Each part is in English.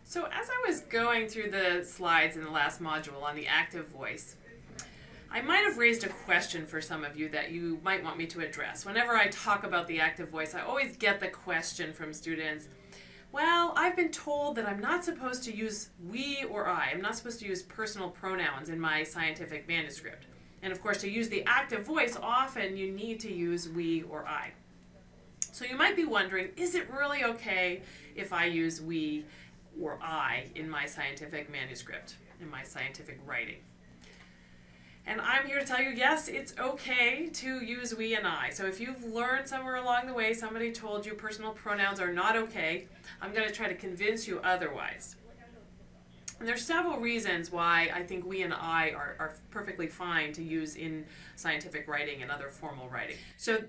So as I was going through the slides in the last module on the active voice, I might have raised a question for some of you that you might want me to address. Whenever I talk about the active voice, I always get the question from students, well, I've been told that I'm not supposed to use we or I. I'm not supposed to use personal pronouns in my scientific manuscript. And of course, to use the active voice, often you need to use we or I. So you might be wondering, is it really okay if I use we or I in my scientific manuscript, in my scientific writing? And I'm here to tell you, yes, it's okay to use we and I. So if you've learned somewhere along the way, somebody told you personal pronouns are not okay, I'm going to try to convince you otherwise. And there's several reasons why I think we and I are perfectly fine to use in scientific writing and other formal writing. So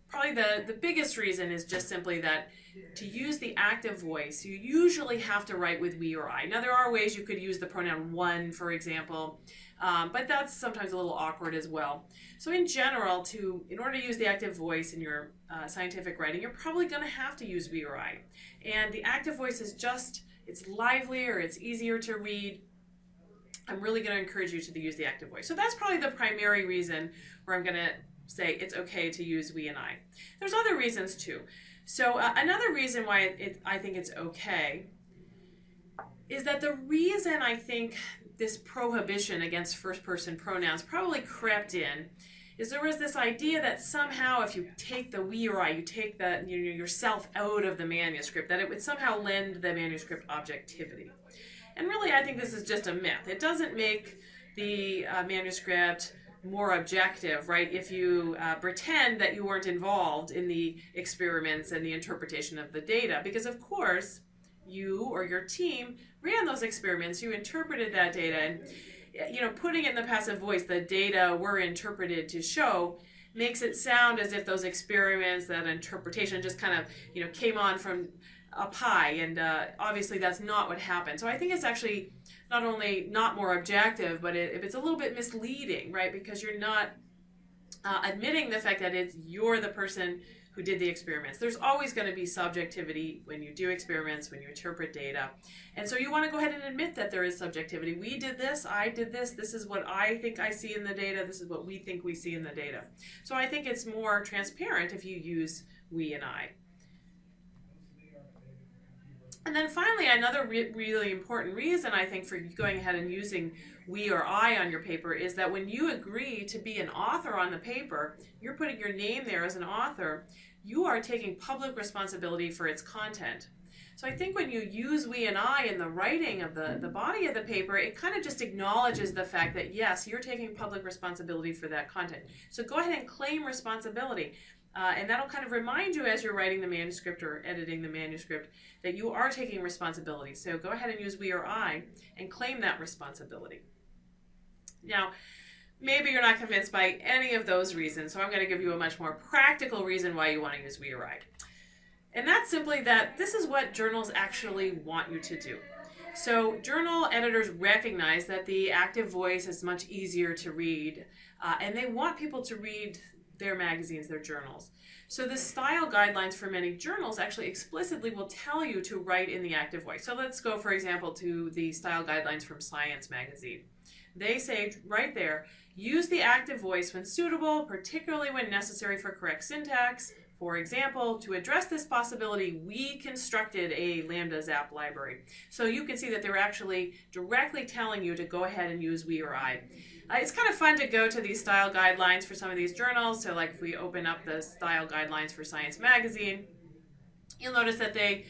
probably the biggest reason is just simply that to use the active voice, you usually have to write with we or I. Now there are ways you could use the pronoun one, for example, but that's sometimes a little awkward as well. So in general, in order to use the active voice in your scientific writing, you're probably going to have to use we or I. And the active voice is just, it's livelier, it's easier to read. I'm really going to encourage you to use the active voice. So that's probably the primary reason where I'm going to say it's okay to use we and I. There's other reasons too. So another reason why I think it's okay is that the reason I think this prohibition against first-person pronouns probably crept in is there was this idea that somehow if you take the we or I, you take the yourself out of the manuscript, that it would somehow lend the manuscript objectivity. And really, I think this is just a myth. It doesn't make the manuscript more objective, right, if you pretend that you weren't involved in the experiments and the interpretation of the data, because of course you or your team ran those experiments, you interpreted that data, and putting it in the passive voice, the data were interpreted to show, makes it sound as if those experiments, that interpretation just kind of came on from up high, and obviously that's not what happened. So I think it's actually not only not more objective, but if it's a little bit misleading, right? Because you're not admitting the fact that you're the person who did the experiments. There's always going to be subjectivity when you do experiments, when you interpret data. And so you want to go ahead and admit that there is subjectivity. We did this, I did this is what I think I see in the data, this is what we think we see in the data. So I think it's more transparent if you use we and I. And then finally, another really important reason I think for going ahead and using we or I on your paper is that when you agree to be an author on the paper, you're putting your name there as an author, you are taking public responsibility for its content. So I think when you use we and I in the writing of the body of the paper, it kind of just acknowledges the fact that yes, you're taking public responsibility for that content. So go ahead and claim responsibility. And that'll kind of remind you as you're writing the manuscript or editing the manuscript that you are taking responsibility. So go ahead and use we or I and claim that responsibility. Now, maybe you're not convinced by any of those reasons, so I'm going to give you a much more practical reason why you want to use we or I. And that's simply that this is what journals actually want you to do. So journal editors recognize that the active voice is much easier to read, and they want people to read their magazines, their journals. So the style guidelines for many journals actually explicitly will tell you to write in the active voice. So let's go, for example, to the style guidelines from Science magazine. They say right there, use the active voice when suitable, particularly when necessary for correct syntax. For example, to address this possibility, we constructed a Lambda Zap library. So you can see that they're actually directly telling you to go ahead and use we or I. It's kind of fun to go to these style guidelines for some of these journals. So like if we open up the style guidelines for Science magazine, you'll notice that they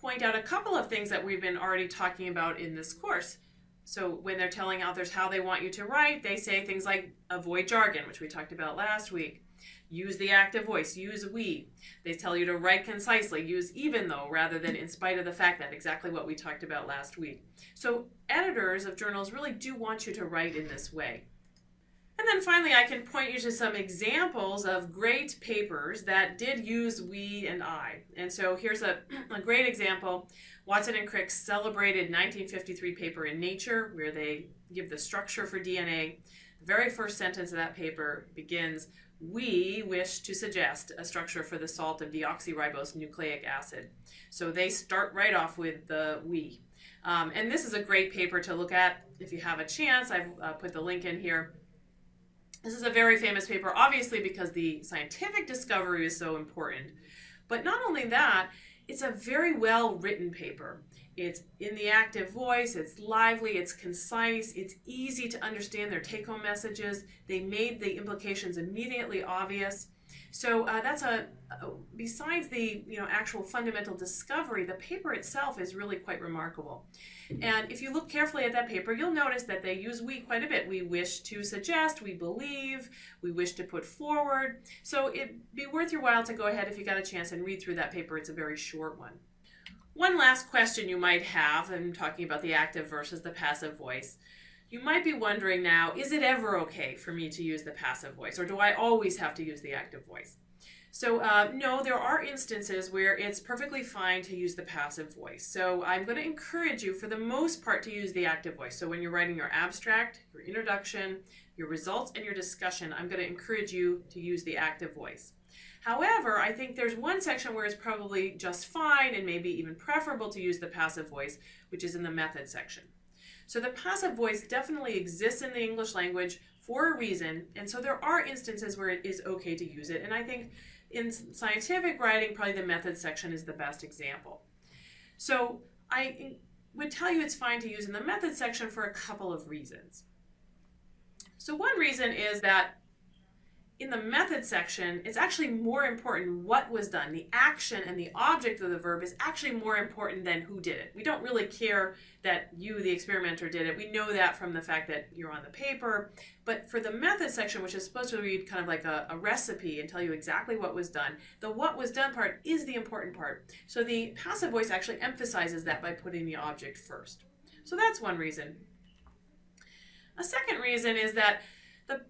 point out a couple of things that we've been already talking about in this course. So when they're telling authors how they want you to write, they say things like avoid jargon, which we talked about last week. Use the active voice, use we. They tell you to write concisely, use even though rather than in spite of the fact that, exactly what we talked about last week. So editors of journals really do want you to write in this way. And then finally, I can point you to some examples of great papers that did use we and I. And so here's a great example, Watson and Crick's celebrated 1953 paper in Nature, where they give the structure for DNA. The very first sentence of that paper begins, We wish to suggest a structure for the salt of deoxyribose nucleic acid. So they start right off with the we. And this is a great paper to look at if you have a chance. I've put the link in here. This is a very famous paper, obviously because the scientific discovery is so important. But not only that, it's a very well written paper. It's in the active voice, it's lively, it's concise, it's easy to understand their take-home messages. They made the implications immediately obvious. So besides the actual fundamental discovery, the paper itself is really quite remarkable. And if you look carefully at that paper, you'll notice that they use we quite a bit. We wish to suggest, we believe, we wish to put forward. So it'd be worth your while to go ahead if you got a chance and read through that paper. It's a very short one. One last question you might have, I'm talking about the active versus the passive voice. You might be wondering now, is it ever okay for me to use the passive voice, or do I always have to use the active voice? So no, there are instances where it's perfectly fine to use the passive voice. So I'm going to encourage you for the most part to use the active voice. So when you're writing your abstract, your introduction, your results, and your discussion, I'm going to encourage you to use the active voice. However, I think there's one section where it's probably just fine and maybe even preferable to use the passive voice, which is in the method section. So the passive voice definitely exists in the English language for a reason, and so there are instances where it is okay to use it. And I think in scientific writing, probably the method section is the best example. So I would tell you it's fine to use in the method section for a couple of reasons. So one reason is that in the method section, it's actually more important what was done. The action and the object of the verb is actually more important than who did it. We don't really care that you, the experimenter, did it. We know that from the fact that you're on the paper. But for the method section, which is supposed to read kind of like a recipe and tell you exactly what was done, the what was done part is the important part. So the passive voice actually emphasizes that by putting the object first. So that's one reason. A second reason is that the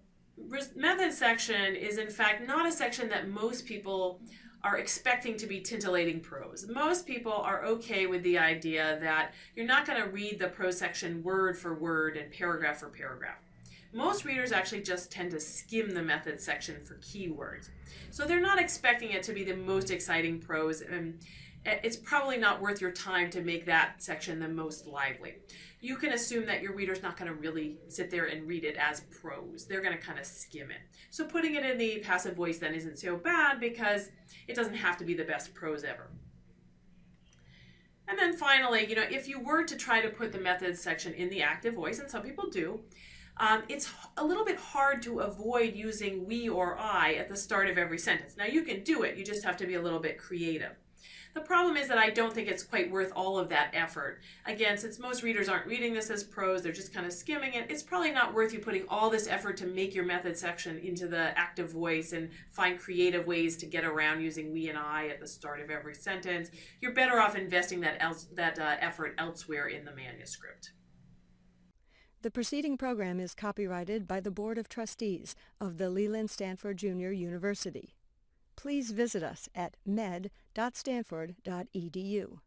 method section is in fact not a section that most people are expecting to be titillating prose. Most people are okay with the idea that you're not going to read the prose section word for word and paragraph for paragraph. Most readers actually just tend to skim the method section for keywords. So they're not expecting it to be the most exciting prose, and it's probably not worth your time to make that section the most lively. You can assume that your reader's not going to really sit there and read it as prose. They're going to kind of skim it. So putting it in the passive voice then isn't so bad because it doesn't have to be the best prose ever. And then finally, if you were to try to put the methods section in the active voice, and some people do, it's a little bit hard to avoid using we or I at the start of every sentence. Now you can do it, you just have to be a little bit creative. The problem is that I don't think it's quite worth all of that effort. Again, since most readers aren't reading this as prose, they're just kind of skimming it, it's probably not worth you putting all this effort to make your method section into the active voice and find creative ways to get around using we and I at the start of every sentence. You're better off investing that effort elsewhere in the manuscript. The preceding program is copyrighted by the Board of Trustees of the Leland Stanford Junior University. Please visit us at med.stanford.edu.